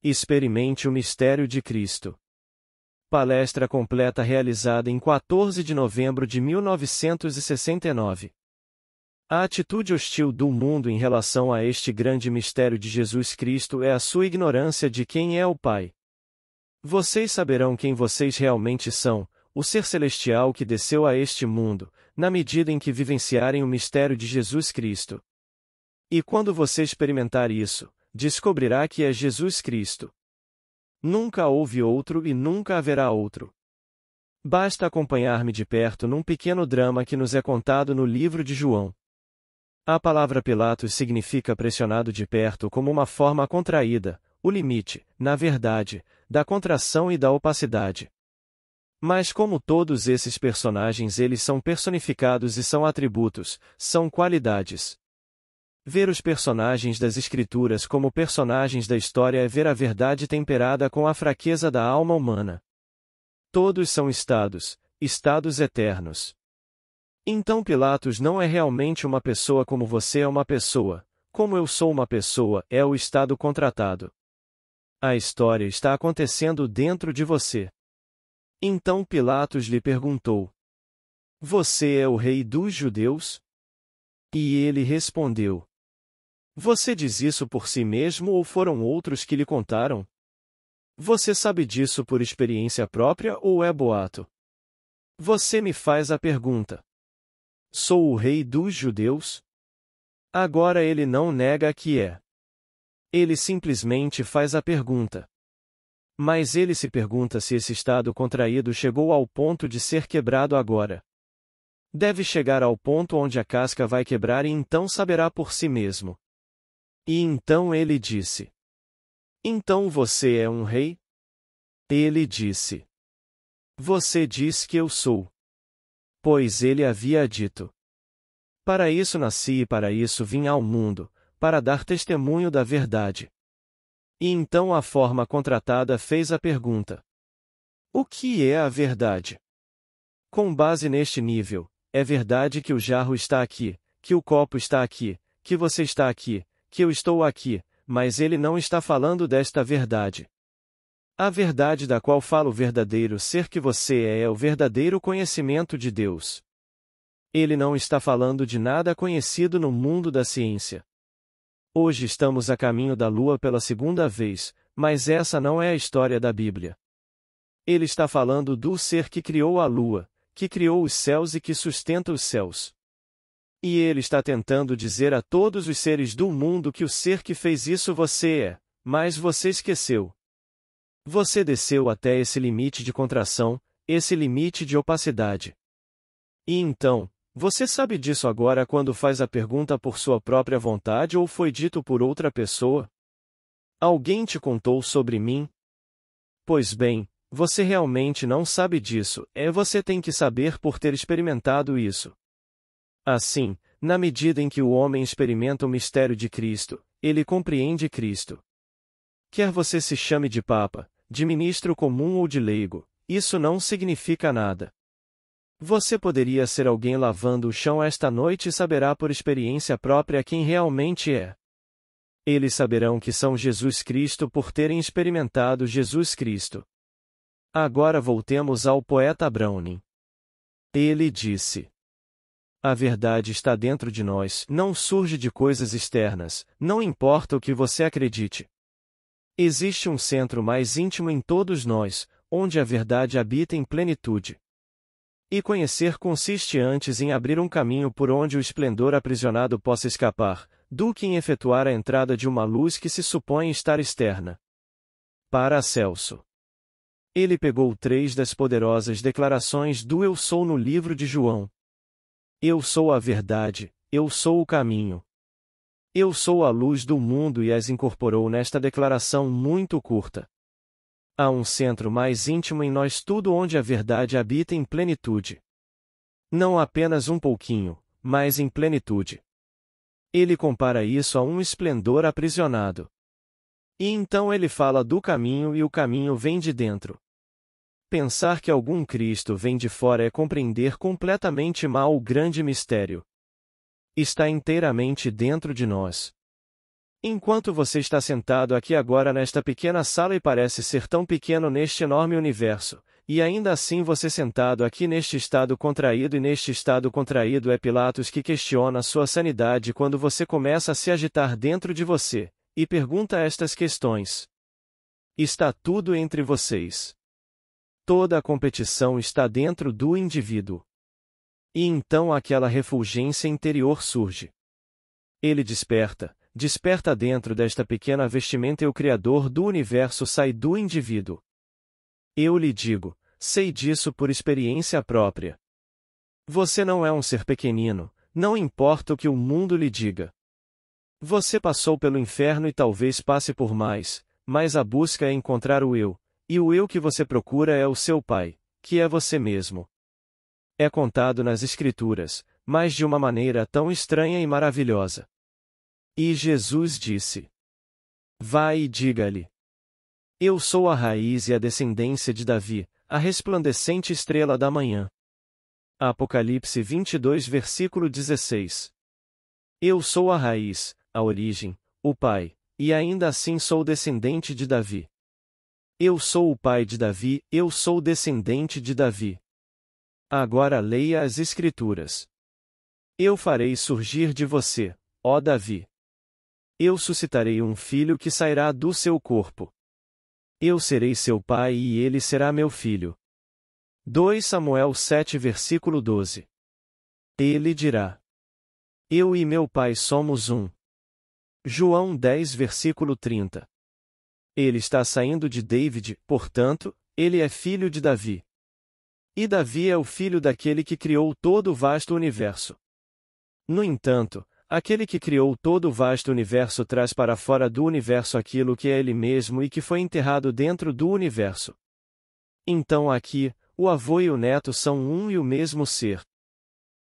Experimente o mistério de Cristo. Palestra completa realizada em 14 de novembro de 1969. A atitude hostil do mundo em relação a este grande mistério de Jesus Cristo é a sua ignorância de quem é o Pai. Vocês saberão quem vocês realmente são, o ser celestial que desceu a este mundo, na medida em que vivenciarem o mistério de Jesus Cristo. E quando você experimentar isso, descobrirá que é Jesus Cristo. Nunca houve outro e nunca haverá outro. Basta acompanhar-me de perto num pequeno drama que nos é contado no livro de João. A palavra Pilatos significa pressionado de perto como uma forma contraída, o limite, na verdade, da contração e da opacidade. Mas como todos esses personagens eles são personificados e são atributos, são qualidades. Ver os personagens das Escrituras como personagens da história é ver a verdade temperada com a fraqueza da alma humana. Todos são estados eternos. Então Pilatos não é realmente uma pessoa como você é uma pessoa, como eu sou uma pessoa, é o estado contratado. A história está acontecendo dentro de você. Então Pilatos lhe perguntou: Você é o rei dos judeus? E ele respondeu: Você diz isso por si mesmo ou foram outros que lhe contaram? Você sabe disso por experiência própria ou é boato? Você me faz a pergunta: Sou o rei dos judeus? Agora ele não nega que é. Ele simplesmente faz a pergunta. Mas ele se pergunta se esse estado contraído chegou ao ponto de ser quebrado agora. Deve chegar ao ponto onde a casca vai quebrar e então saberá por si mesmo. E então ele disse: Então você é um rei? Ele disse: Você diz que eu sou. Pois ele havia dito: Para isso nasci e para isso vim ao mundo, para dar testemunho da verdade. E então a forma contratada fez a pergunta: O que é a verdade? Com base neste nível, é verdade que o jarro está aqui, que o copo está aqui, que você está aqui, que eu estou aqui, mas ele não está falando desta verdade. A verdade da qual fala o verdadeiro ser que você é o verdadeiro conhecimento de Deus. Ele não está falando de nada conhecido no mundo da ciência. Hoje estamos a caminho da Lua pela segunda vez, mas essa não é a história da Bíblia. Ele está falando do ser que criou a Lua, que criou os céus e que sustenta os céus. E ele está tentando dizer a todos os seres do mundo que o ser que fez isso você é, mas você esqueceu. Você desceu até esse limite de contração, esse limite de opacidade. E então, você sabe disso agora quando faz a pergunta por sua própria vontade ou foi dito por outra pessoa? Alguém te contou sobre mim? Pois bem, você realmente não sabe disso, você tem que saber por ter experimentado isso. Assim, na medida em que o homem experimenta o mistério de Cristo, ele compreende Cristo. Quer você se chame de Papa, de ministro comum ou de leigo, isso não significa nada. Você poderia ser alguém lavando o chão esta noite e saberá por experiência própria quem realmente é. Eles saberão que são Jesus Cristo por terem experimentado Jesus Cristo. Agora voltemos ao poeta Browning. Ele disse: A verdade está dentro de nós, não surge de coisas externas, não importa o que você acredite. Existe um centro mais íntimo em todos nós, onde a verdade habita em plenitude. E conhecer consiste antes em abrir um caminho por onde o esplendor aprisionado possa escapar, do que em efetuar a entrada de uma luz que se supõe estar externa. Paracelso. Ele pegou 3 das poderosas declarações do Eu Sou no livro de João. Eu sou a verdade, eu sou o caminho. Eu sou a luz do mundo e as incorporou nesta declaração muito curta. Há um centro mais íntimo em nós tudo onde a verdade habita em plenitude. Não apenas um pouquinho, mas em plenitude. Ele compara isso a um esplendor aprisionado. E então ele fala do caminho e o caminho vem de dentro. Pensar que algum Cristo vem de fora é compreender completamente mal o grande mistério. Está inteiramente dentro de nós. Enquanto você está sentado aqui agora nesta pequena sala e parece ser tão pequeno neste enorme universo, e ainda assim você sentado aqui neste estado contraído, e neste estado contraído é Pilatos que questiona sua sanidade quando você começa a se agitar dentro de você, e pergunta estas questões. Está tudo entre vocês. Toda a competição está dentro do indivíduo. E então aquela refulgência interior surge. Ele desperta dentro desta pequena vestimenta e o Criador do universo sai do indivíduo. Eu lhe digo, sei disso por experiência própria. Você não é um ser pequenino, não importa o que o mundo lhe diga. Você passou pelo inferno e talvez passe por mais, mas a busca é encontrar o eu, e o eu que você procura é o seu Pai, que é você mesmo. É contado nas Escrituras, mas de uma maneira tão estranha e maravilhosa. E Jesus disse: Vai e diga-lhe: Eu sou a raiz e a descendência de Davi, a resplandecente estrela da manhã. Apocalipse 22 versículo 16. Eu sou a raiz, a origem, o Pai, e ainda assim sou descendente de Davi. Eu sou o pai de Davi, eu sou descendente de Davi. Agora leia as Escrituras. Eu farei surgir de você, ó Davi. Eu suscitarei um filho que sairá do seu corpo. Eu serei seu pai e ele será meu filho. 2 Samuel 7 versículo 12. Ele dirá: Eu e meu pai somos um. João 10 versículo 30. Ele está saindo de David, portanto, ele é filho de Davi. E Davi é o filho daquele que criou todo o vasto universo. No entanto, aquele que criou todo o vasto universo traz para fora do universo aquilo que é ele mesmo e que foi enterrado dentro do universo. Então aqui, o avô e o neto são um e o mesmo ser.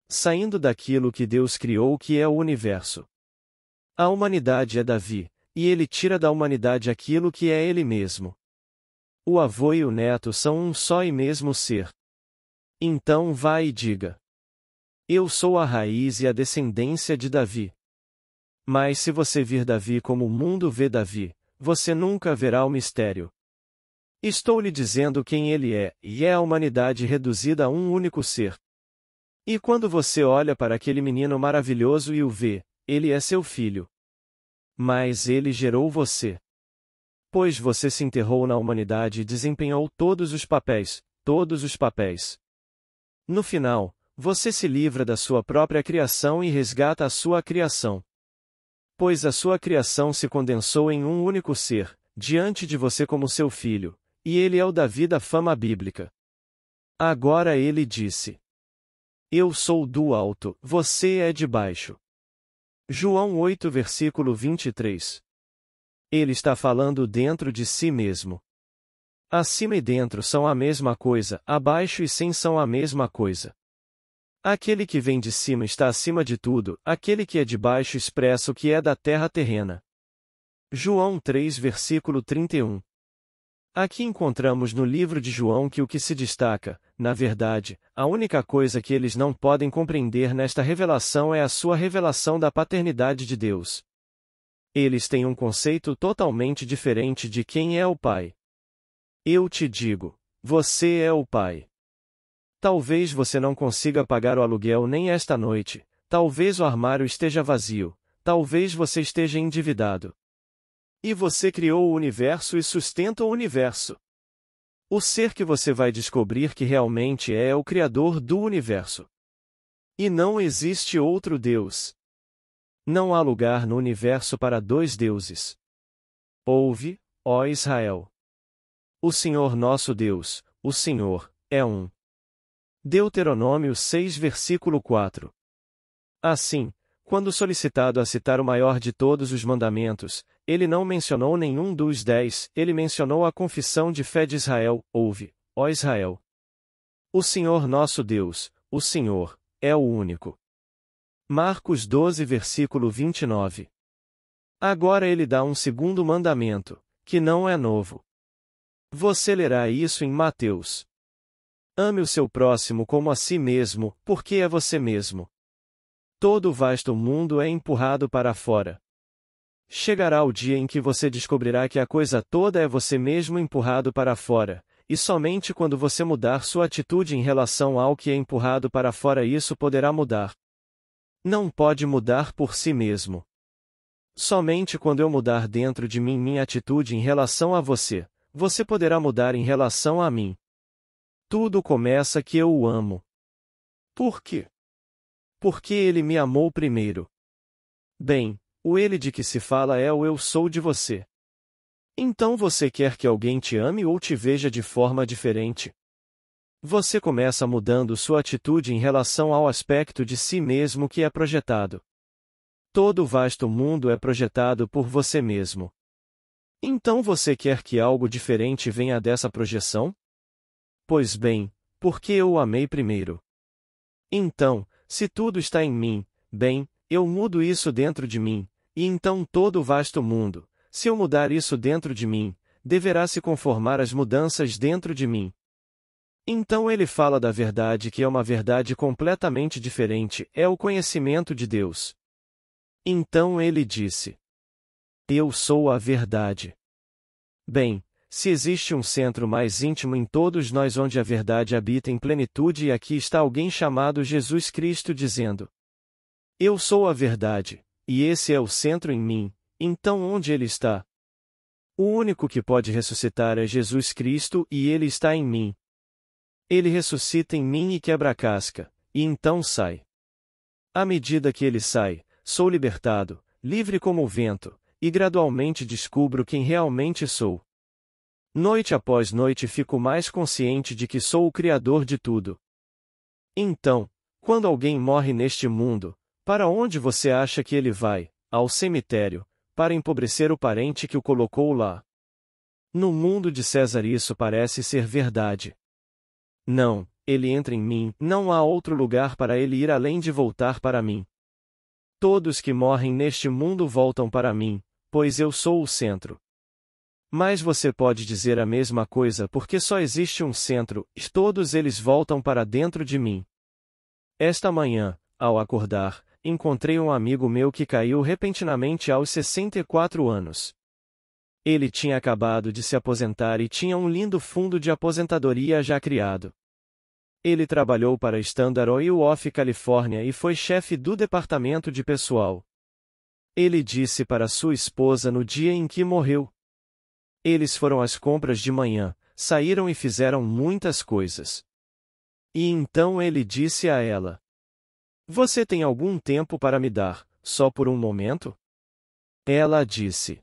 Saindo daquilo que Deus criou que é o universo. A humanidade é Davi, e ele tira da humanidade aquilo que é ele mesmo. O avô e o neto são um só e mesmo ser. Então vá e diga: Eu sou a raiz e a descendência de Davi. Mas se você vir Davi como o mundo vê Davi, você nunca verá o mistério. Estou lhe dizendo quem ele é, e é a humanidade reduzida a um único ser. E quando você olha para aquele menino maravilhoso e o vê, ele é seu filho. Mas ele gerou você. Pois você se enterrou na humanidade e desempenhou todos os papéis, todos os papéis. No final, você se livra da sua própria criação e resgata a sua criação. Pois a sua criação se condensou em um único ser, diante de você como seu filho, e ele é o Davi da fama bíblica. Agora ele disse: Eu sou do alto, você é de baixo. João 8 versículo 23. Ele está falando dentro de si mesmo. Acima e dentro são a mesma coisa, abaixo e sem são a mesma coisa. Aquele que vem de cima está acima de tudo, aquele que é de baixo expressa o que é da terra terrena. João 3 versículo 31. Aqui encontramos no livro de João que o que se destaca, na verdade, a única coisa que eles não podem compreender nesta revelação é a sua revelação da paternidade de Deus. Eles têm um conceito totalmente diferente de quem é o Pai. Eu te digo, você é o Pai. Talvez você não consiga pagar o aluguel nem esta noite, talvez o armário esteja vazio, talvez você esteja endividado. E você criou o universo e sustenta o universo. O ser que você vai descobrir que realmente é o Criador do universo. E não existe outro Deus. Não há lugar no universo para dois deuses. Ouve, ó Israel. O Senhor nosso Deus, o Senhor, é um. Deuteronômio 6 versículo 4. Assim, quando solicitado a citar o maior de todos os mandamentos, ele não mencionou nenhum dos 10, ele mencionou a confissão de fé de Israel: Ouve, ó Israel. O Senhor nosso Deus, o Senhor, é o único. Marcos 12 versículo 29. Agora ele dá um segundo mandamento, que não é novo. Você lerá isso em Mateus. Ame o seu próximo como a si mesmo, porque é você mesmo. Todo o vasto mundo é empurrado para fora. Chegará o dia em que você descobrirá que a coisa toda é você mesmo empurrado para fora, e somente quando você mudar sua atitude em relação ao que é empurrado para fora isso poderá mudar. Não pode mudar por si mesmo. Somente quando eu mudar dentro de mim minha atitude em relação a você, você poderá mudar em relação a mim. Tudo começa que eu o amo. Por quê? Porque ele me amou primeiro. Bem, o ele de que se fala é o eu sou de você. Então você quer que alguém te ame ou te veja de forma diferente? Você começa mudando sua atitude em relação ao aspecto de si mesmo que é projetado. Todo o vasto mundo é projetado por você mesmo. Então você quer que algo diferente venha dessa projeção? Pois bem, porque eu o amei primeiro. Então, se tudo está em mim, bem, eu mudo isso dentro de mim, e então todo o vasto mundo, se eu mudar isso dentro de mim, deverá se conformar às mudanças dentro de mim. Então ele fala da verdade que é uma verdade completamente diferente, é o conhecimento de Deus. Então ele disse: Eu sou a verdade. Bem, se existe um centro mais íntimo em todos nós onde a verdade habita em plenitude e aqui está alguém chamado Jesus Cristo dizendo: Eu sou a verdade, e esse é o centro em mim, então onde ele está? O único que pode ressuscitar é Jesus Cristo e ele está em mim. Ele ressuscita em mim e quebra a casca, e então sai. À medida que ele sai, sou libertado, livre como o vento, e gradualmente descubro quem realmente sou. Noite após noite fico mais consciente de que sou o Criador de tudo. Então, quando alguém morre neste mundo, para onde você acha que ele vai? Ao cemitério, para empobrecer o parente que o colocou lá. No mundo de César isso parece ser verdade. Não, ele entra em mim, não há outro lugar para ele ir além de voltar para mim. Todos que morrem neste mundo voltam para mim, pois eu sou o centro. Mas você pode dizer a mesma coisa porque só existe um centro, e todos eles voltam para dentro de mim. Esta manhã, ao acordar, encontrei um amigo meu que caiu repentinamente aos 64 anos. Ele tinha acabado de se aposentar e tinha um lindo fundo de aposentadoria já criado. Ele trabalhou para Standard Oil of California e foi chefe do departamento de pessoal. Ele disse para sua esposa no dia em que morreu. Eles foram às compras de manhã, saíram e fizeram muitas coisas. E então ele disse a ela: Você tem algum tempo para me dar, só por um momento? Ela disse: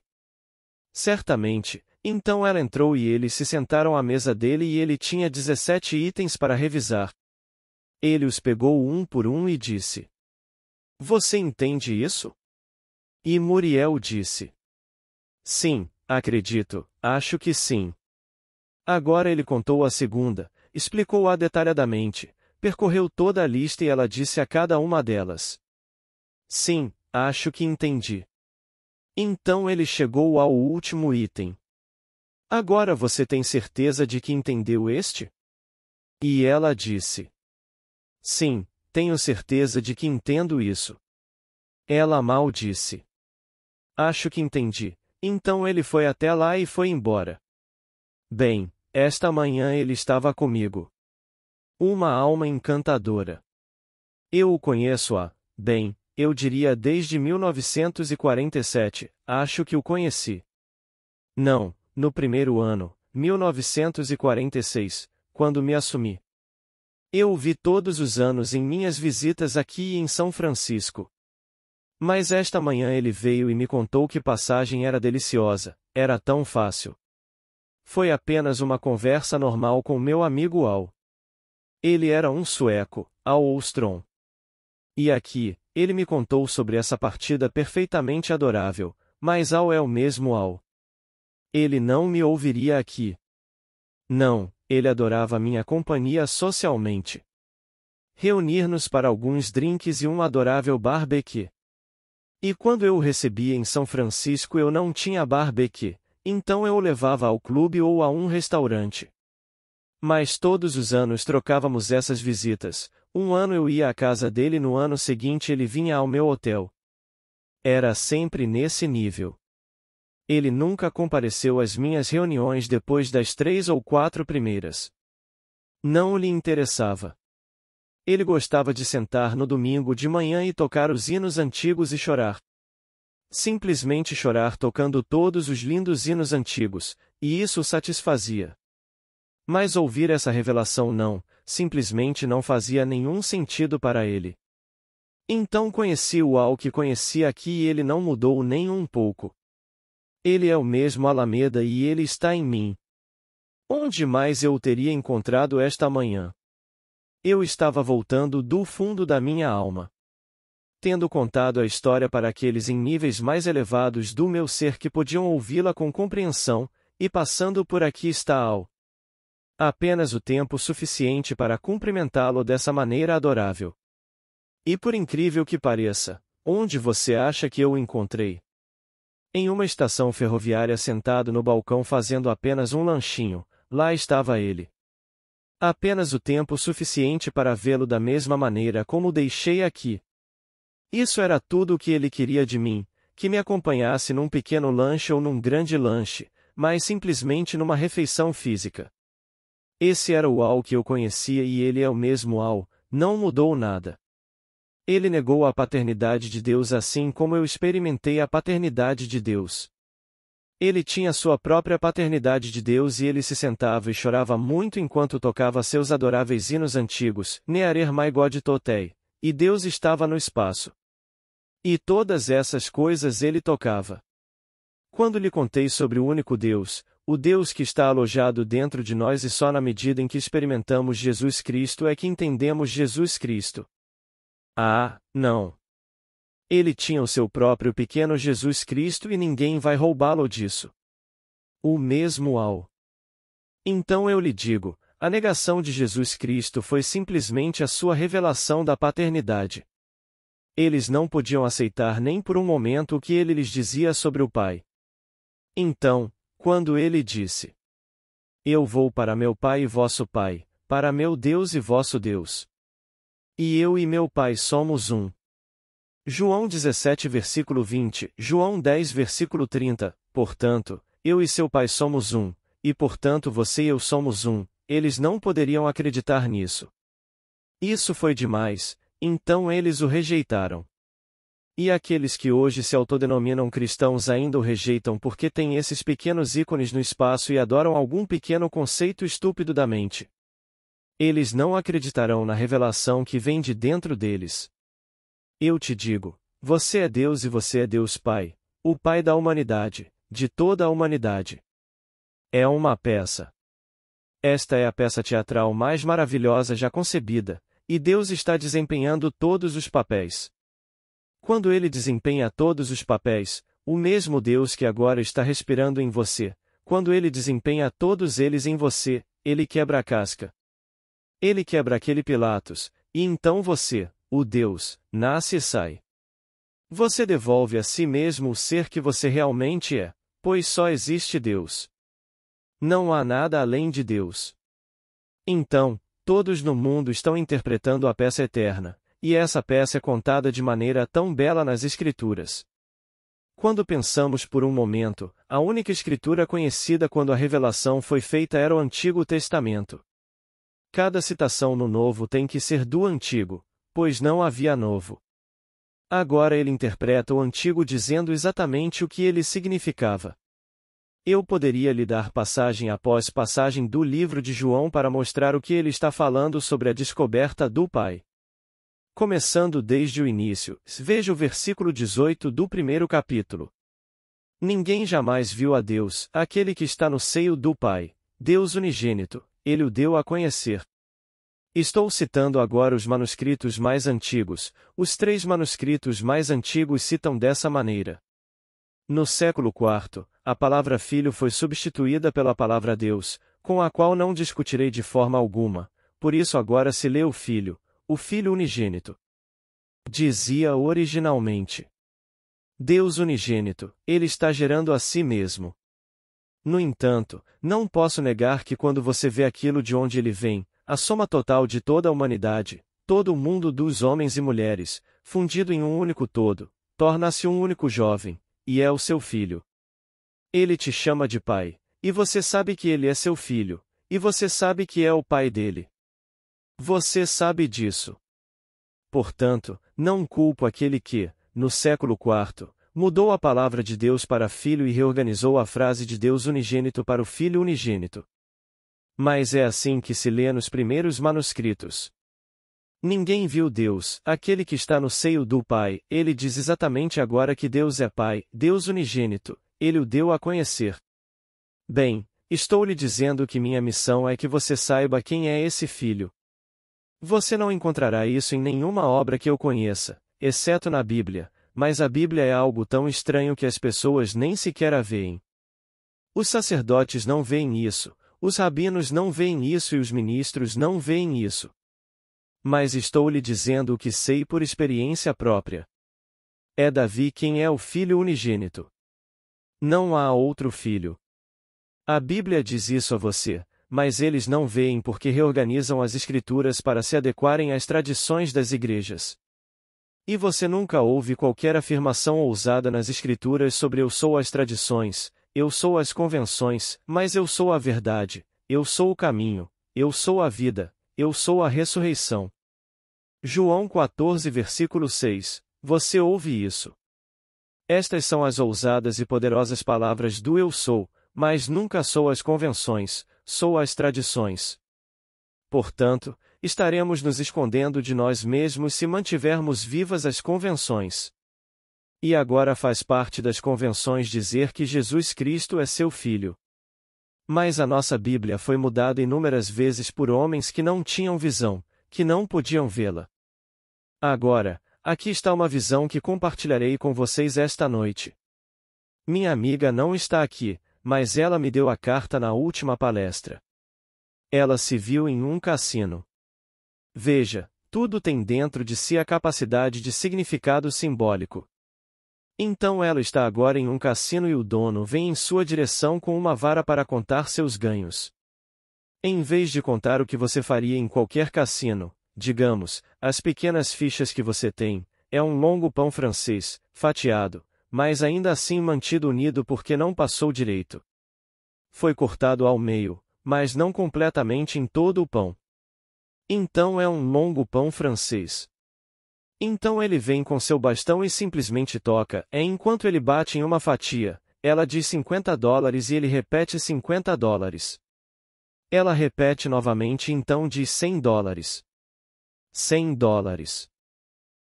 Certamente. Então ela entrou e eles se sentaram à mesa dele e ele tinha 17 itens para revisar. Ele os pegou um por um e disse: Você entende isso? E Muriel disse: Sim, acredito, acho que sim. Agora ele contou a segunda, explicou-a detalhadamente, percorreu toda a lista e ela disse a cada uma delas: Sim, acho que entendi. Então ele chegou ao último item. Agora você tem certeza de que entendeu este? E ela disse: Sim, tenho certeza de que entendo isso. Ela mal disse: Acho que entendi. Então ele foi até lá e foi embora. Bem, esta manhã ele estava comigo. Uma alma encantadora. Eu o conheço bem, eu diria desde 1947, acho que o conheci. Não, no primeiro ano, 1946, quando me assumi. Eu o vi todos os anos em minhas visitas aqui e em São Francisco. Mas esta manhã ele veio e me contou que passagem era deliciosa, era tão fácil. Foi apenas uma conversa normal com meu amigo Al. Ele era um sueco, Al Ostrom. E aqui, ele me contou sobre essa partida perfeitamente adorável, mas Al é o mesmo Al. Ele não me ouviria aqui. Não, ele adorava minha companhia socialmente. Reunir-nos para alguns drinks e um adorável barbecue. E quando eu o recebia em São Francisco eu não tinha barbecue, então eu o levava ao clube ou a um restaurante. Mas todos os anos trocávamos essas visitas, um ano eu ia à casa dele no ano seguinte ele vinha ao meu hotel. Era sempre nesse nível. Ele nunca compareceu às minhas reuniões depois das 3 ou 4 primeiras. Não lhe interessava. Ele gostava de sentar no domingo de manhã e tocar os hinos antigos e chorar. Simplesmente chorar tocando todos os lindos hinos antigos, e isso o satisfazia. Mas ouvir essa revelação simplesmente não fazia nenhum sentido para ele. Então conheci-o ao que conhecia aqui e ele não mudou nem um pouco. Ele é o mesmo Alameda e ele está em mim. Onde mais eu o teria encontrado esta manhã? Eu estava voltando do fundo da minha alma. Tendo contado a história para aqueles em níveis mais elevados do meu ser que podiam ouvi-la com compreensão, e passando por aqui está Al. Apenas o tempo suficiente para cumprimentá-lo dessa maneira adorável. E por incrível que pareça, onde você acha que eu o encontrei? Em uma estação ferroviária sentado no balcão fazendo apenas um lanchinho, lá estava ele. Apenas o tempo suficiente para vê-lo da mesma maneira como o deixei aqui. Isso era tudo o que ele queria de mim, que me acompanhasse num pequeno lanche ou num grande lanche, mas simplesmente numa refeição física. Esse era o Al que eu conhecia e ele é o mesmo Al, não mudou nada. Ele negou a paternidade de Deus assim como eu experimentei a paternidade de Deus. Ele tinha sua própria paternidade de Deus e ele se sentava e chorava muito enquanto tocava seus adoráveis hinos antigos, Nearer My God Totei, e Deus estava no espaço. E todas essas coisas ele tocava. Quando lhe contei sobre o único Deus, o Deus que está alojado dentro de nós e só na medida em que experimentamos Jesus Cristo é que entendemos Jesus Cristo. Ah, não. Ele tinha o seu próprio pequeno Jesus Cristo e ninguém vai roubá-lo disso. O mesmo Al. Então eu lhe digo, a negação de Jesus Cristo foi simplesmente a sua revelação da paternidade. Eles não podiam aceitar nem por um momento o que ele lhes dizia sobre o Pai. Então, quando ele disse: Eu vou para meu Pai e vosso Pai, para meu Deus e vosso Deus. E eu e meu Pai somos um. João 17 versículo 20, João 10 versículo 30, portanto, eu e seu Pai somos um, e portanto você e eu somos um, eles não poderiam acreditar nisso. Isso foi demais, então eles o rejeitaram. E aqueles que hoje se autodenominam cristãos ainda o rejeitam porque têm esses pequenos ícones no espaço e adoram algum pequeno conceito estúpido da mente. Eles não acreditarão na revelação que vem de dentro deles. Eu te digo, você é Deus e você é Deus Pai, o Pai da humanidade, de toda a humanidade. É uma peça. Esta é a peça teatral mais maravilhosa já concebida, e Deus está desempenhando todos os papéis. Quando Ele desempenha todos os papéis, o mesmo Deus que agora está respirando em você, quando Ele desempenha todos eles em você, Ele quebra a casca. Ele quebra aquele Pilatos, e então você, o Deus, nasce e sai. Você devolve a si mesmo o ser que você realmente é, pois só existe Deus. Não há nada além de Deus. Então, todos no mundo estão interpretando a peça eterna, e essa peça é contada de maneira tão bela nas Escrituras. Quando pensamos por um momento, a única escritura conhecida quando a revelação foi feita era o Antigo Testamento. Cada citação no Novo tem que ser do Antigo, pois não havia Novo. Agora ele interpreta o Antigo dizendo exatamente o que ele significava. Eu poderia lhe dar passagem após passagem do livro de João para mostrar o que ele está falando sobre a descoberta do Pai. Começando desde o início, veja o versículo 18 do primeiro capítulo. Ninguém jamais viu a Deus, aquele que está no seio do Pai, Deus unigênito, ele o deu a conhecer. Estou citando agora os manuscritos mais antigos, os 3 manuscritos mais antigos citam dessa maneira. No século IV, a palavra filho foi substituída pela palavra Deus, com a qual não discutirei de forma alguma, por isso agora se lê o Filho unigênito. Dizia originalmente. Deus unigênito, ele está gerando a si mesmo. No entanto, não posso negar que quando você vê aquilo de onde ele vem, a soma total de toda a humanidade, todo o mundo dos homens e mulheres, fundido em um único todo, torna-se um único jovem, e é o seu filho. Ele te chama de pai, e você sabe que ele é seu filho, e você sabe que é o pai dele. Você sabe disso. Portanto, não culpo aquele que, no século IV, mudou a palavra de Deus para filho e reorganizou a frase de Deus unigênito para o filho unigênito. Mas é assim que se lê nos primeiros manuscritos. Ninguém viu Deus, aquele que está no seio do Pai. Ele diz exatamente agora que Deus é Pai, Deus unigênito, ele o deu a conhecer. Bem, estou lhe dizendo que minha missão é que você saiba quem é esse filho. Você não encontrará isso em nenhuma obra que eu conheça, exceto na Bíblia, mas a Bíblia é algo tão estranho que as pessoas nem sequer a veem. Os sacerdotes não veem isso, os rabinos não veem isso e os ministros não veem isso. Mas estou lhe dizendo o que sei por experiência própria. É Davi quem é o filho unigênito. Não há outro filho. A Bíblia diz isso a você, mas eles não veem porque reorganizam as escrituras para se adequarem às tradições das igrejas. E você nunca ouve qualquer afirmação ousada nas escrituras sobre eu sou as tradições, eu sou as convenções, mas eu sou a verdade, eu sou o caminho, eu sou a vida, eu sou a ressurreição. João 14 versículo 6, você ouve isso. Estas são as ousadas e poderosas palavras do eu sou, mas nunca sou as convenções, sou as tradições. Portanto, estaremos nos escondendo de nós mesmos se mantivermos vivas as convenções. E agora faz parte das convenções dizer que Jesus Cristo é seu Filho. Mas a nossa Bíblia foi mudada inúmeras vezes por homens que não tinham visão, que não podiam vê-la. Agora, aqui está uma visão que compartilharei com vocês esta noite. Minha amiga não está aqui, mas ela me deu a carta na última palestra. Ela se viu em um cassino. Veja, tudo tem dentro de si a capacidade de significado simbólico. Então ela está agora em um cassino e o dono vem em sua direção com uma vara para contar seus ganhos. Em vez de contar o que você faria em qualquer cassino, digamos, as pequenas fichas que você tem, é um longo pão francês, fatiado, mas ainda assim mantido unido porque não passou direito. Foi cortado ao meio, mas não completamente em todo o pão. Então é um longo pão francês. Então ele vem com seu bastão e simplesmente toca, enquanto ele bate em uma fatia, ela diz $50 e ele repete $50. Ela repete novamente e então diz $100. $100.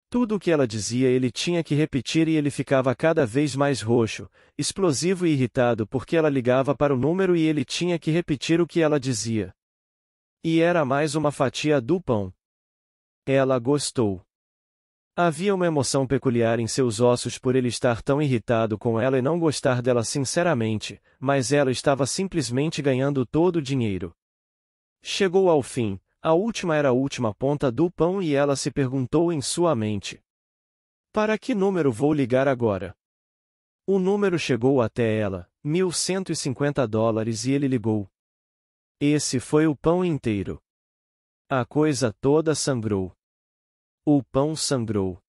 Tudo o que ela dizia ele tinha que repetir e ele ficava cada vez mais roxo, explosivo e irritado porque ela ligava para o número e ele tinha que repetir o que ela dizia. E era mais uma fatia do pão. Ela gostou. Havia uma emoção peculiar em seus ossos por ele estar tão irritado com ela e não gostar dela sinceramente, mas ela estava simplesmente ganhando todo o dinheiro. Chegou ao fim. A última era a última ponta do pão e ela se perguntou em sua mente: para que número vou ligar agora? O número chegou até ela, $1.150 e ele ligou. Esse foi o pão inteiro. A coisa toda sangrou. O pão sangrou.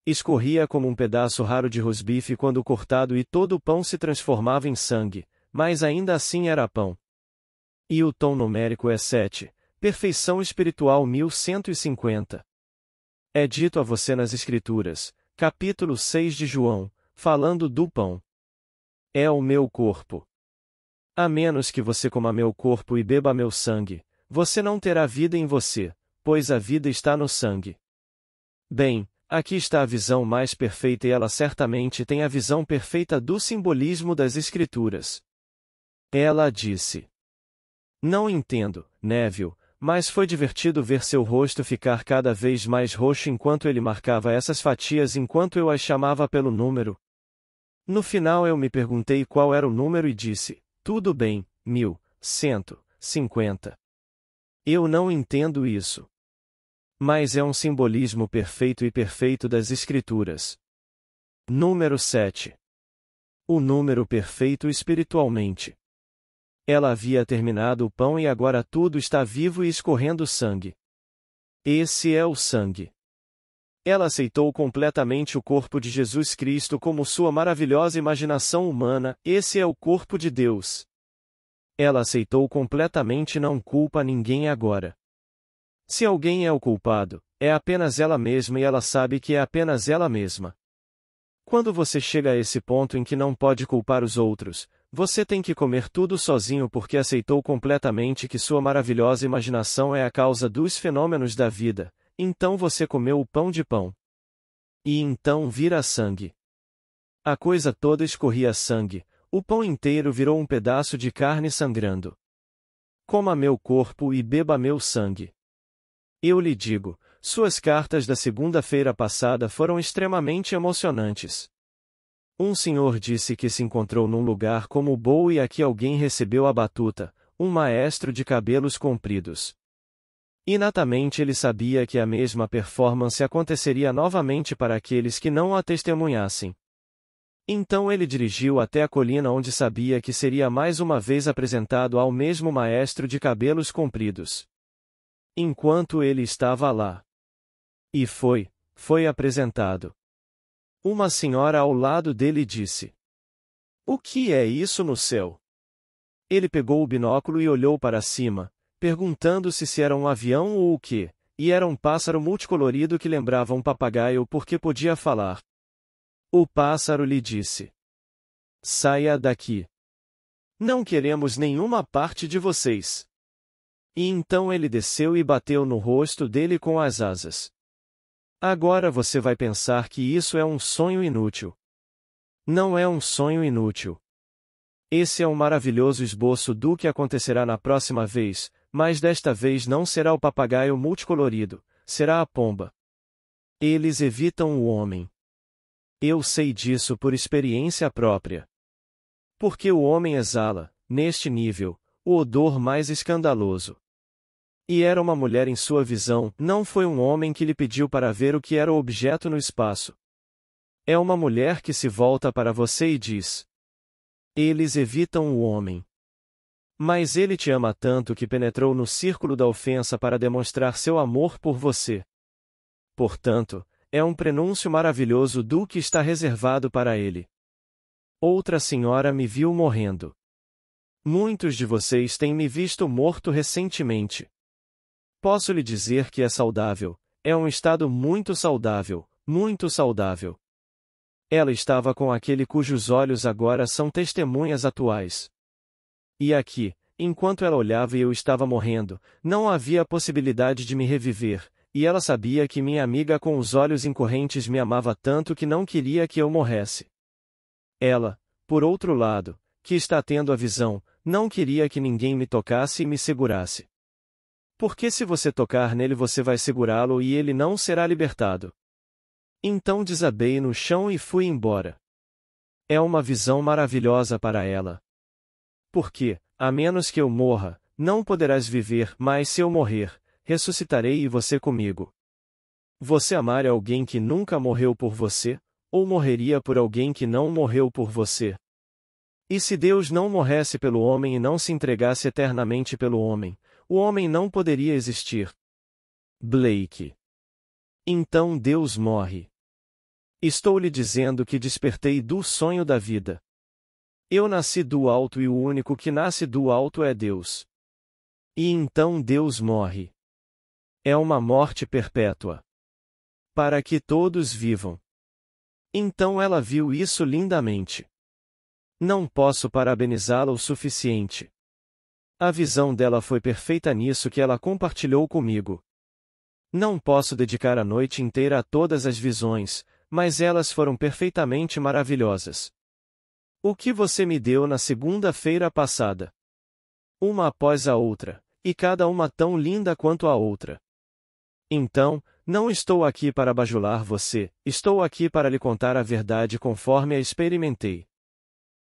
Escorria como um pedaço raro de rosbife quando cortado e todo o pão se transformava em sangue, mas ainda assim era pão. E o tom numérico é 7. Perfeição espiritual 1150. É dito a você nas Escrituras, capítulo 6 de João, falando do pão. É o meu corpo. A menos que você coma meu corpo e beba meu sangue, você não terá vida em você, pois a vida está no sangue. Bem, aqui está a visão mais perfeita e ela certamente tem a visão perfeita do simbolismo das Escrituras. Ela disse: não entendo, Neville, mas foi divertido ver seu rosto ficar cada vez mais roxo enquanto ele marcava essas fatias enquanto eu as chamava pelo número. No final eu me perguntei qual era o número e disse: tudo bem, 1150. Eu não entendo isso. Mas é um simbolismo perfeito e perfeito das Escrituras. Número 7. O número perfeito espiritualmente. Ela havia terminado o pão e agora tudo está vivo e escorrendo sangue. Esse é o sangue. Ela aceitou completamente o corpo de Jesus Cristo como sua maravilhosa imaginação humana, esse é o corpo de Deus. Ela aceitou completamente e não culpa ninguém agora. Se alguém é o culpado, é apenas ela mesma e ela sabe que é apenas ela mesma. Quando você chega a esse ponto em que não pode culpar os outros, você tem que comer tudo sozinho porque aceitou completamente que sua maravilhosa imaginação é a causa dos fenômenos da vida, então você comeu o pão de pão. E então vira sangue. A coisa toda escorria sangue, o pão inteiro virou um pedaço de carne sangrando. Coma meu corpo e beba meu sangue. Eu lhe digo, suas cartas da segunda-feira passada foram extremamente emocionantes. Um senhor disse que se encontrou num lugar como o Bow e aqui alguém recebeu a batuta, um maestro de cabelos compridos. Inatamente ele sabia que a mesma performance aconteceria novamente para aqueles que não a testemunhassem. Então ele dirigiu até a colina onde sabia que seria mais uma vez apresentado ao mesmo maestro de cabelos compridos. Enquanto ele estava lá. E foi apresentado. Uma senhora ao lado dele disse: "O que é isso no céu?" Ele pegou o binóculo e olhou para cima, perguntando-se se era um avião ou o quê, e era um pássaro multicolorido que lembrava um papagaio porque podia falar. O pássaro lhe disse: "Saia daqui. Não queremos nenhuma parte de vocês." E então ele desceu e bateu no rosto dele com as asas. Agora você vai pensar que isso é um sonho inútil. Não é um sonho inútil. Esse é um maravilhoso esboço do que acontecerá na próxima vez, mas desta vez não será o papagaio multicolorido, será a pomba. Eles evitam o homem. Eu sei disso por experiência própria. Porque o homem exala, neste nível, o odor mais escandaloso. E era uma mulher em sua visão, não foi um homem que lhe pediu para ver o que era o objeto no espaço. É uma mulher que se volta para você e diz: "Eles evitam o homem." Mas ele te ama tanto que penetrou no círculo da ofensa para demonstrar seu amor por você. Portanto, é um prenúncio maravilhoso do que está reservado para ele. Outra senhora me viu morrendo. Muitos de vocês têm me visto morto recentemente. Posso lhe dizer que é saudável, é um estado muito saudável, muito saudável. Ela estava com aquele cujos olhos agora são testemunhas atuais. E aqui, enquanto ela olhava e eu estava morrendo, não havia possibilidade de me reviver, e ela sabia que minha amiga com os olhos incorrentes me amava tanto que não queria que eu morresse. Ela, por outro lado, que está tendo a visão, não queria que ninguém me tocasse e me segurasse. Porque se você tocar nele você vai segurá-lo e ele não será libertado. Então desabei no chão e fui embora. É uma visão maravilhosa para ela. Porque, a menos que eu morra, não poderás viver, mas se eu morrer, ressuscitarei e você comigo. Você amar alguém que nunca morreu por você, ou morreria por alguém que não morreu por você? E se Deus não morresse pelo homem e não se entregasse eternamente pelo homem, o homem não poderia existir. Blake. Então Deus morre. Estou lhe dizendo que despertei do sonho da vida. Eu nasci do alto e o único que nasce do alto é Deus. E então Deus morre. É uma morte perpétua. Para que todos vivam. Então ela viu isso lindamente. Não posso parabenizá-la o suficiente. A visão dela foi perfeita nisso que ela compartilhou comigo. Não posso dedicar a noite inteira a todas as visões, mas elas foram perfeitamente maravilhosas. O que você me deu na segunda-feira passada? Uma após a outra, e cada uma tão linda quanto a outra. Então, não estou aqui para bajular você, estou aqui para lhe contar a verdade conforme a experimentei.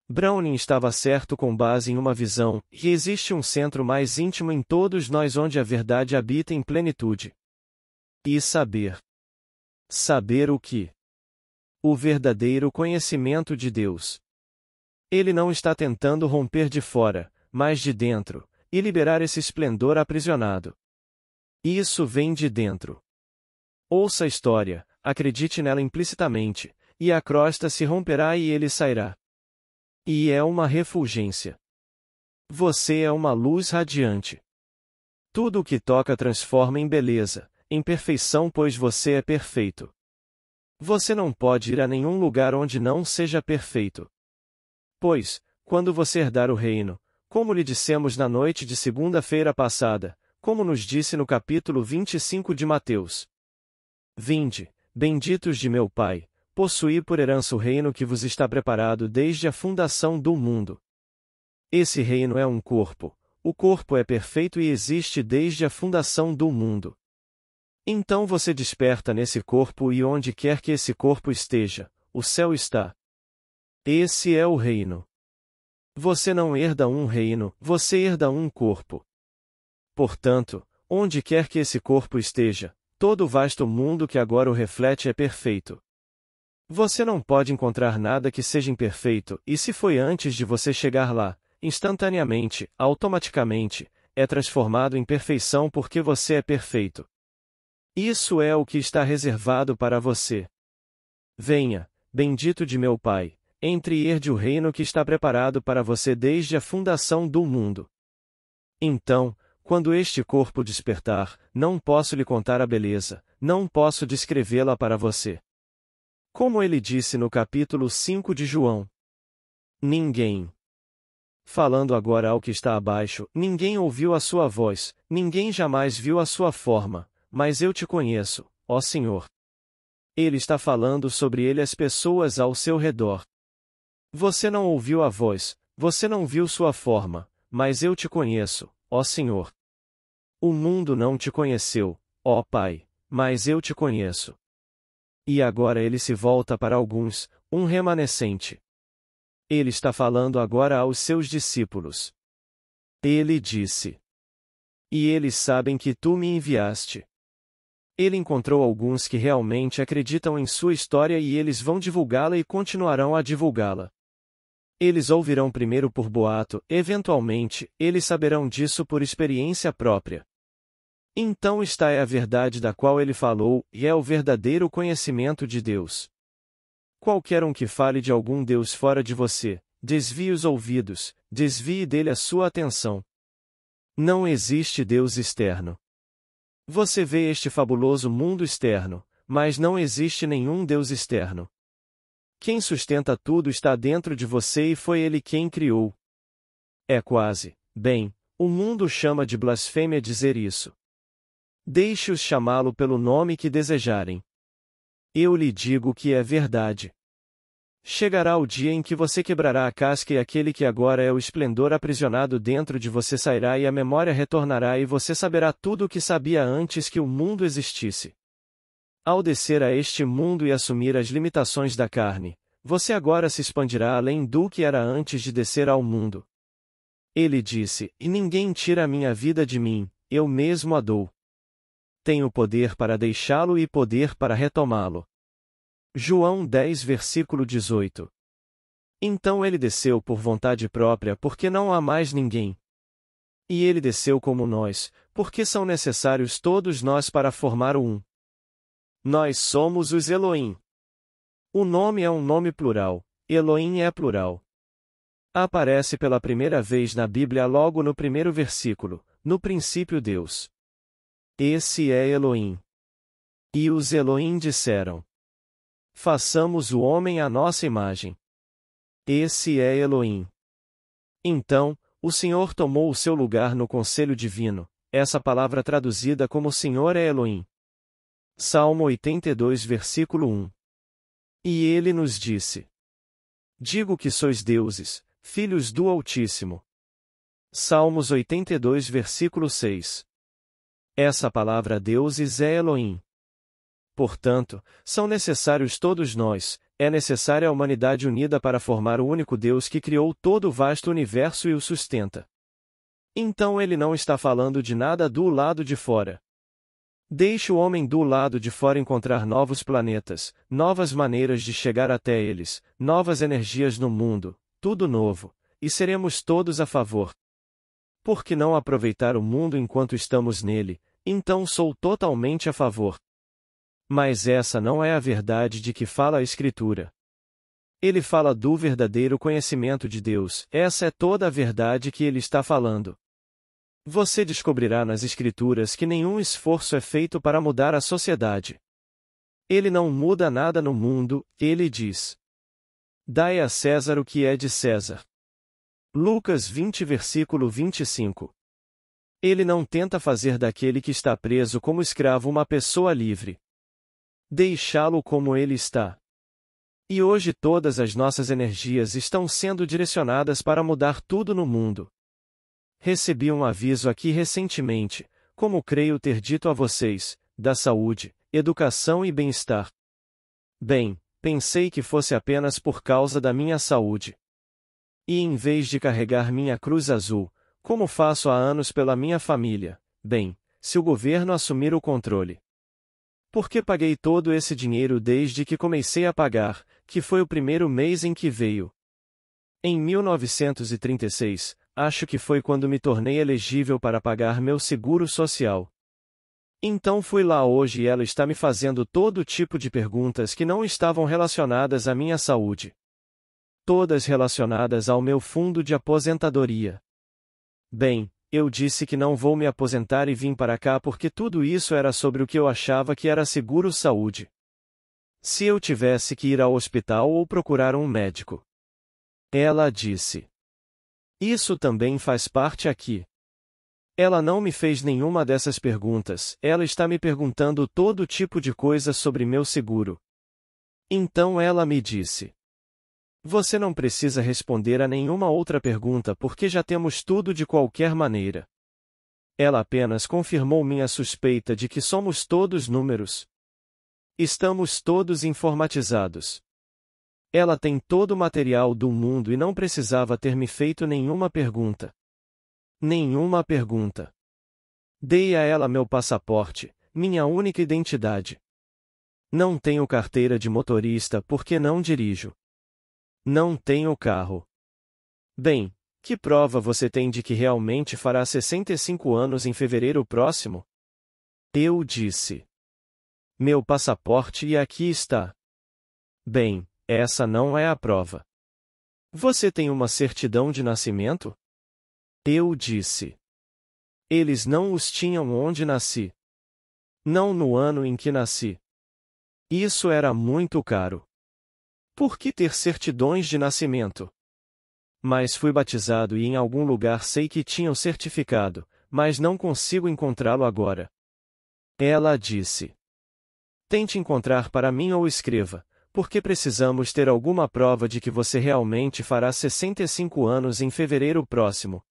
Browning estava certo com base em uma visão, e existe um centro mais íntimo em todos nós onde a verdade habita em plenitude. E saber. Saber o que? O verdadeiro conhecimento de Deus. Ele não está tentando romper de fora, mas de dentro, e liberar esse esplendor aprisionado. Isso vem de dentro. Ouça a história, acredite nela implicitamente, e a crosta se romperá e ele sairá. E é uma refulgência. Você é uma luz radiante. Tudo o que toca transforma em beleza, em perfeição, pois você é perfeito. Você não pode ir a nenhum lugar onde não seja perfeito. Pois, quando você herdar o reino, como lhe dissemos na noite de segunda-feira passada, como nos disse no capítulo 25 de Mateus: Vinde, benditos de meu Pai, possuí por herança o reino que vos está preparado desde a fundação do mundo. Esse reino é um corpo, o corpo é perfeito e existe desde a fundação do mundo. Então você desperta nesse corpo e onde quer que esse corpo esteja, o céu está. Esse é o reino. Você não herda um reino, você herda um corpo. Portanto, onde quer que esse corpo esteja, todo o vasto mundo que agora o reflete é perfeito. Você não pode encontrar nada que seja imperfeito, e se foi antes de você chegar lá, instantaneamente, automaticamente, é transformado em perfeição porque você é perfeito. Isso é o que está reservado para você. Venha, bendito de meu Pai, entre e herde o reino que está preparado para você desde a fundação do mundo. Então, quando este corpo despertar, não posso lhe contar a beleza, não posso descrevê-la para você. Como ele disse no capítulo 5 de João: Ninguém. Falando agora ao que está abaixo, ninguém ouviu a sua voz, ninguém jamais viu a sua forma, mas eu te conheço, ó Senhor. Ele está falando sobre ele às pessoas ao seu redor. Você não ouviu a voz, você não viu sua forma, mas eu te conheço, ó Senhor. O mundo não te conheceu, ó Pai, mas eu te conheço. E agora ele se volta para alguns, um remanescente. Ele está falando agora aos seus discípulos. Ele disse: E eles sabem que tu me enviaste. Ele encontrou alguns que realmente acreditam em sua história e eles vão divulgá-la e continuarão a divulgá-la. Eles ouvirão primeiro por boato, eventualmente, eles saberão disso por experiência própria. Então esta é a verdade da qual ele falou, e é o verdadeiro conhecimento de Deus. Qualquer um que fale de algum Deus fora de você, desvie os ouvidos, desvie dele a sua atenção. Não existe Deus externo. Você vê este fabuloso mundo externo, mas não existe nenhum Deus externo. Quem sustenta tudo está dentro de você e foi Ele quem criou. É quase, bem, o mundo chama de blasfêmia dizer isso. Deixe-os chamá-lo pelo nome que desejarem. Eu lhe digo que é verdade. Chegará o dia em que você quebrará a casca e aquele que agora é o esplendor aprisionado dentro de você sairá e a memória retornará e você saberá tudo o que sabia antes que o mundo existisse. Ao descer a este mundo e assumir as limitações da carne, você agora se expandirá além do que era antes de descer ao mundo. Ele disse: E ninguém tira a minha vida de mim, eu mesmo a dou. Tenho poder para deixá-lo e poder para retomá-lo. João 10 versículo 18. Então ele desceu por vontade própria porque não há mais ninguém. E ele desceu como nós, porque são necessários todos nós para formar o um. Nós somos os Elohim. O nome é um nome plural, Elohim é plural. Aparece pela primeira vez na Bíblia logo no primeiro versículo, no princípio Deus. Esse é Elohim. E os Elohim disseram: Façamos o homem à nossa imagem. Esse é Elohim. Então, o Senhor tomou o seu lugar no conselho divino, essa palavra traduzida como Senhor é Elohim. Salmo 82 versículo 1. E ele nos disse: Digo que sois deuses, filhos do Altíssimo. Salmos 82 versículo 6. Essa palavra deuses é Elohim. Portanto, são necessários todos nós, é necessária a humanidade unida para formar o único Deus que criou todo o vasto universo e o sustenta. Então ele não está falando de nada do lado de fora. Deixe o homem do lado de fora encontrar novos planetas, novas maneiras de chegar até eles, novas energias no mundo, tudo novo, e seremos todos a favor. Por que não aproveitar o mundo enquanto estamos nele? Então sou totalmente a favor. Mas essa não é a verdade de que fala a Escritura. Ele fala do verdadeiro conhecimento de Deus, essa é toda a verdade que ele está falando. Você descobrirá nas Escrituras que nenhum esforço é feito para mudar a sociedade. Ele não muda nada no mundo, ele diz: dai a César o que é de César. Lucas 20, versículo 25. Ele não tenta fazer daquele que está preso como escravo uma pessoa livre. Deixá-lo como ele está. E hoje todas as nossas energias estão sendo direcionadas para mudar tudo no mundo. Recebi um aviso aqui recentemente, como creio ter dito a vocês, da saúde, educação e bem-estar. Bem, pensei que fosse apenas por causa da minha saúde. E em vez de carregar minha cruz azul, como faço há anos pela minha família, bem, se o governo assumir o controle. Porque paguei todo esse dinheiro desde que comecei a pagar, que foi o primeiro mês em que veio. Em 1936, acho que foi quando me tornei elegível para pagar meu seguro social. Então fui lá hoje e ela está me fazendo todo tipo de perguntas que não estavam relacionadas à minha saúde. Todas relacionadas ao meu fundo de aposentadoria. Bem, eu disse que não vou me aposentar e vim para cá porque tudo isso era sobre o que eu achava que era seguro-saúde. Se eu tivesse que ir ao hospital ou procurar um médico. Ela disse: isso também faz parte aqui. Ela não me fez nenhuma dessas perguntas, ela está me perguntando todo tipo de coisa sobre meu seguro. Então ela me disse: você não precisa responder a nenhuma outra pergunta porque já temos tudo de qualquer maneira. Ela apenas confirmou minha suspeita de que somos todos números. Estamos todos informatizados. Ela tem todo o material do mundo e não precisava ter me feito nenhuma pergunta. Nenhuma pergunta. Dei a ela meu passaporte, minha única identidade. Não tenho carteira de motorista porque não dirijo. Não tenho carro. Bem, que prova você tem de que realmente fará 65 anos em fevereiro próximo? Eu disse: meu passaporte e aqui está. Bem, essa não é a prova. Você tem uma certidão de nascimento? Eu disse: eles não os tinham onde nasci. Não no ano em que nasci. Isso era muito caro. Por que ter certidões de nascimento? Mas fui batizado e em algum lugar sei que tinha o certificado, mas não consigo encontrá-lo agora. Ela disse: tente encontrar para mim ou escreva, porque precisamos ter alguma prova de que você realmente fará 65 anos em fevereiro próximo.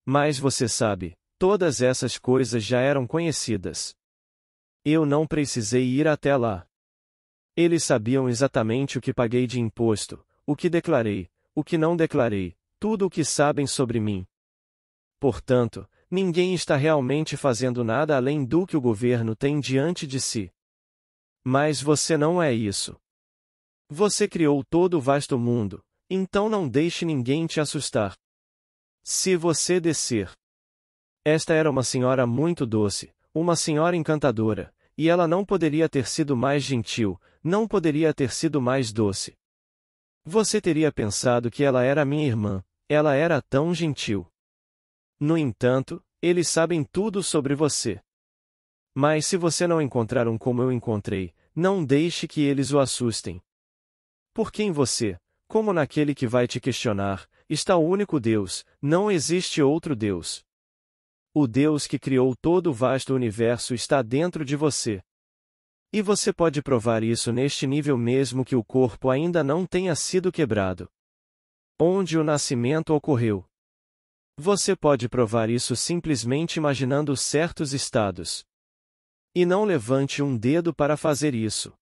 Mas você sabe, todas essas coisas já eram conhecidas. Eu não precisei ir até lá. Eles sabiam exatamente o que paguei de imposto, o que declarei, o que não declarei, tudo o que sabem sobre mim. Portanto, ninguém está realmente fazendo nada além do que o governo tem diante de si. Mas você não é isso. Você criou todo o vasto mundo, então não deixe ninguém te assustar. Se você descer. Esta era uma senhora muito doce, uma senhora encantadora, e ela não poderia ter sido mais gentil, não poderia ter sido mais doce. Você teria pensado que ela era minha irmã, ela era tão gentil. No entanto, eles sabem tudo sobre você. Mas se você não encontrar um como eu encontrei, não deixe que eles o assustem. Porque em você, como naquele que vai te questionar, está o único Deus, não existe outro Deus. O Deus que criou todo o vasto universo está dentro de você. E você pode provar isso neste nível mesmo que o corpo ainda não tenha sido quebrado. Onde o nascimento ocorreu. Você pode provar isso simplesmente imaginando certos estados. E não levante um dedo para fazer isso.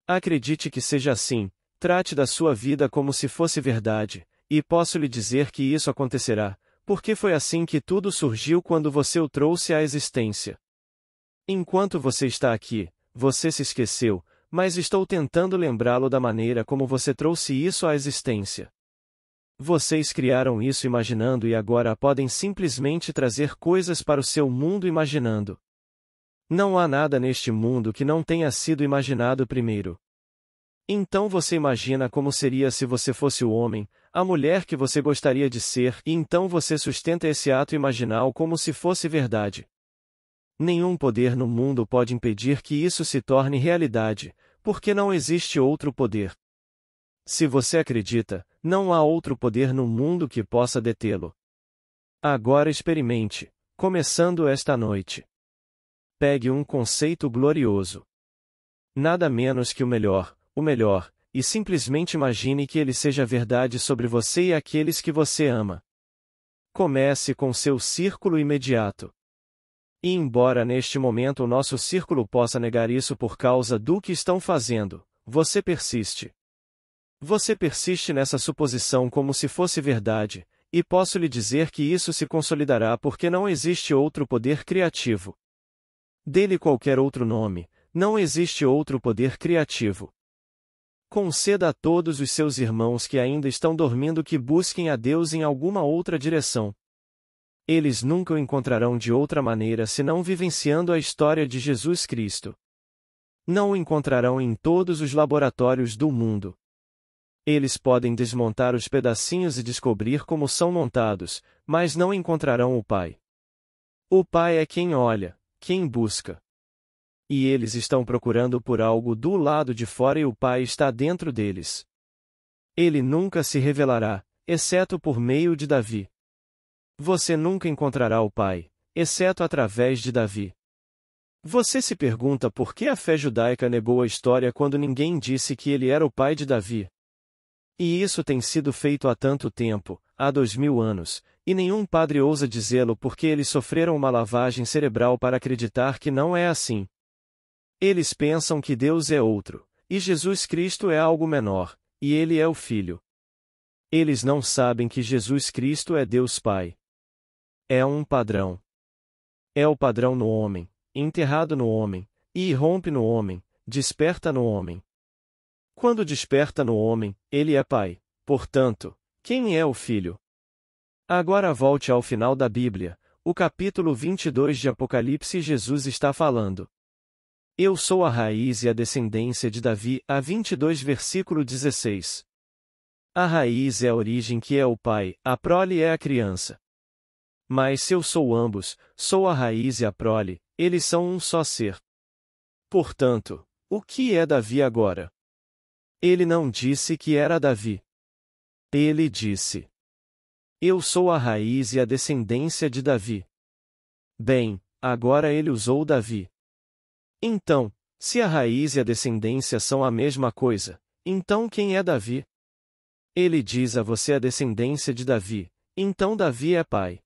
Acredite que seja assim, trate da sua vida como se fosse verdade, e posso lhe dizer que isso acontecerá, porque foi assim que tudo surgiu quando você o trouxe à existência. Enquanto você está aqui, você se esqueceu, mas estou tentando lembrá-lo da maneira como você trouxe isso à existência. Vocês criaram isso imaginando e agora podem simplesmente trazer coisas para o seu mundo imaginando. Não há nada neste mundo que não tenha sido imaginado primeiro. Então você imagina como seria se você fosse o homem, a mulher que você gostaria de ser, e então você sustenta esse ato imaginal como se fosse verdade. Nenhum poder no mundo pode impedir que isso se torne realidade, porque não existe outro poder. Se você acredita, não há outro poder no mundo que possa detê-lo. Agora experimente, começando esta noite. Pegue um conceito glorioso. Nada menos que o melhor, e simplesmente imagine que ele seja verdade sobre você e aqueles que você ama. Comece com seu círculo imediato. E embora neste momento o nosso círculo possa negar isso por causa do que estão fazendo, você persiste. Você persiste nessa suposição como se fosse verdade, e posso lhe dizer que isso se consolidará porque não existe outro poder criativo. Dê-lhe qualquer outro nome, não existe outro poder criativo. Conceda a todos os seus irmãos que ainda estão dormindo que busquem a Deus em alguma outra direção. Eles nunca o encontrarão de outra maneira senão vivenciando a história de Jesus Cristo. Não o encontrarão em todos os laboratórios do mundo. Eles podem desmontar os pedacinhos e descobrir como são montados, mas não encontrarão o Pai. O Pai é quem olha, quem busca. E eles estão procurando por algo do lado de fora e o Pai está dentro deles. Ele nunca se revelará, exceto por meio de Davi. Você nunca encontrará o Pai, exceto através de Davi. Você se pergunta por que a fé judaica negou a história quando ninguém disse que ele era o pai de Davi. E isso tem sido feito há tanto tempo, há 2000 anos, e nenhum padre ousa dizê-lo porque eles sofreram uma lavagem cerebral para acreditar que não é assim. Eles pensam que Deus é outro, e Jesus Cristo é algo menor, e ele é o Filho. Eles não sabem que Jesus Cristo é Deus Pai. É um padrão. É o padrão no homem, enterrado no homem, e irrompe no homem, desperta no homem. Quando desperta no homem, ele é Pai. Portanto, quem é o Filho? Agora volte ao final da Bíblia, o capítulo 22 de Apocalipse. Jesus está falando. Eu sou a raiz e a descendência de Davi, a 22 versículo 16. A raiz é a origem que é o pai, a prole é a criança. Mas se eu sou ambos, sou a raiz e a prole, eles são um só ser. Portanto, o que é Davi agora? Ele não disse que era Davi. Ele disse: Eu sou a raiz e a descendência de Davi. Bem, agora ele usou Davi. Então, se a raiz e a descendência são a mesma coisa, então quem é Davi? Ele diz a você a descendência de Davi, então Davi é pai.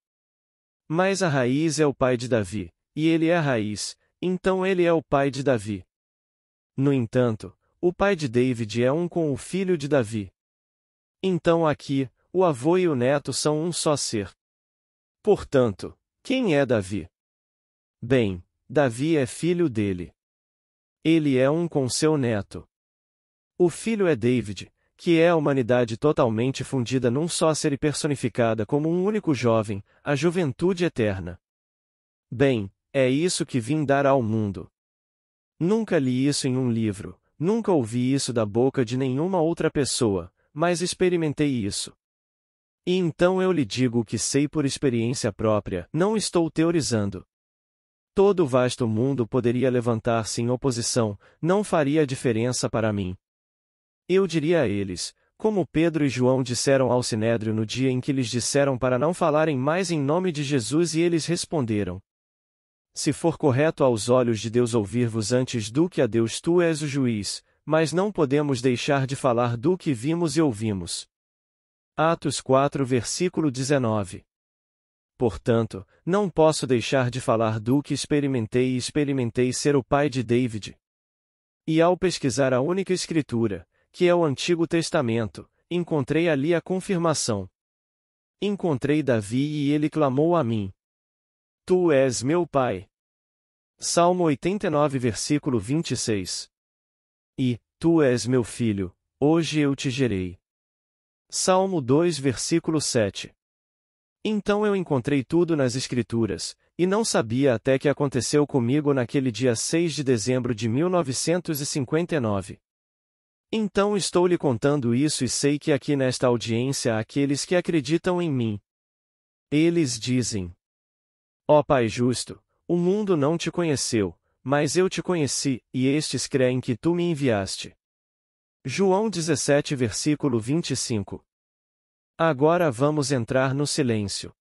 Mas a raiz é o pai de Davi, e ele é a raiz, então ele é o pai de Davi. No entanto, o pai de David é um com o filho de Davi. Então aqui, o avô e o neto são um só ser. Portanto, quem é Davi? Bem, Davi é filho dele. Ele é um com seu neto. O filho é David, que é a humanidade totalmente fundida num só ser e personificada como um único jovem, a juventude eterna. Bem, é isso que vim dar ao mundo. Nunca li isso em um livro, nunca ouvi isso da boca de nenhuma outra pessoa, mas experimentei isso. E então eu lhe digo o que sei por experiência própria, não estou teorizando. Todo o vasto mundo poderia levantar-se em oposição, não faria diferença para mim. Eu diria a eles, como Pedro e João disseram ao Sinédrio no dia em que lhes disseram para não falarem mais em nome de Jesus e eles responderam: Se for correto aos olhos de Deus ouvir-vos antes do que a Deus, tu és o juiz, mas não podemos deixar de falar do que vimos e ouvimos. Atos 4 versículo 19. Portanto, não posso deixar de falar do que experimentei e experimentei ser o pai de David. E ao pesquisar a única escritura, que é o Antigo Testamento, encontrei ali a confirmação. Encontrei Davi e ele clamou a mim: Tu és meu pai. Salmo 89 versículo 26. E, Tu és meu filho, hoje eu te gerei. Salmo 2 versículo 7. Então eu encontrei tudo nas Escrituras, e não sabia até que aconteceu comigo naquele dia 6 de dezembro de 1959. Então estou lhe contando isso e sei que aqui nesta audiência há aqueles que acreditam em mim. Eles dizem: Ó Pai justo, o mundo não te conheceu, mas eu te conheci, e estes creem que tu me enviaste. João 17 versículo 25. Agora vamos entrar no silêncio.